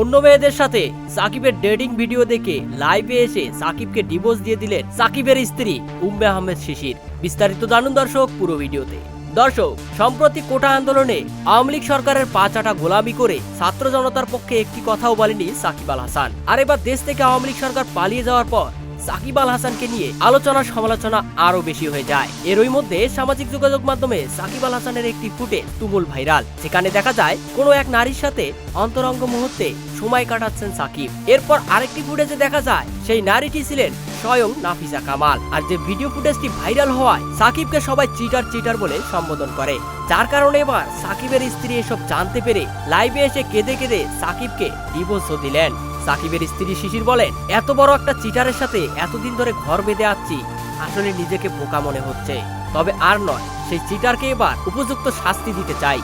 অন্য মেয়েদের সাথে সাকিবের ডেটিং ভিডিও দেখে লাইভে এসে সাকিবকে ডিভোর্স দিয়ে দিলেন সাকিবের স্ত্রী উম্মে আহমেদ শিশির। বিস্তারিত জানুন দর্শক পুরো ভিডিওতে। দর্শক, সম্প্রতি কোটা আন্দোলনে আওয়ামী লীগ সরকারের পাঁচাটা গোলামি করে ছাত্র জনতার পক্ষে একটি কথাও বলেনি সাকিব আল হাসান। আর এবার দেশ থেকে আওয়ামী লীগ সরকার পালিয়ে যাওয়ার পর সাকিব আল হাসানকে নিয়ে আলোচনা সমালোচনা আরো বেশি হয়ে যায়। এরই মধ্যে সামাজিক যোগাযোগ মাধ্যমে সাকিব আল হাসানের একটি ফুটেজ তুমুল ভাইরাল। সেখানে দেখা যায় কোনো এক নারীর সাথে অন্তরঙ্গ মুহূর্তে সময় কাটাচ্ছেন সাকিব। এরপর আরেকটি ফুটেজে দেখা যায় সেই নারীটি ছিলেন স্বয়ং নাফিসা কামাল। আর যে ভিডিও ফুটেজটি ভাইরাল হওয়ায় সাকিবকে সবাই চিটার বলে সম্বোধন করে, যার কারণে এবার সাকিবের স্ত্রী এসব জানতে পেরে লাইভে এসে কেঁদে কেঁদে সাকিবকে ডিভোর্সও দিলেন। সাকিবের স্ত্রী শিশির বলেন, এত বড় একটা চিটারের সাথে এতদিন ধরে ঘর বেঁধে আছি, আসলে নিজেকে বোকা মনে হচ্ছে। তবে আর নয়, সেই চিটারকে এবার উপযুক্ত শাস্তি দিতে চাই।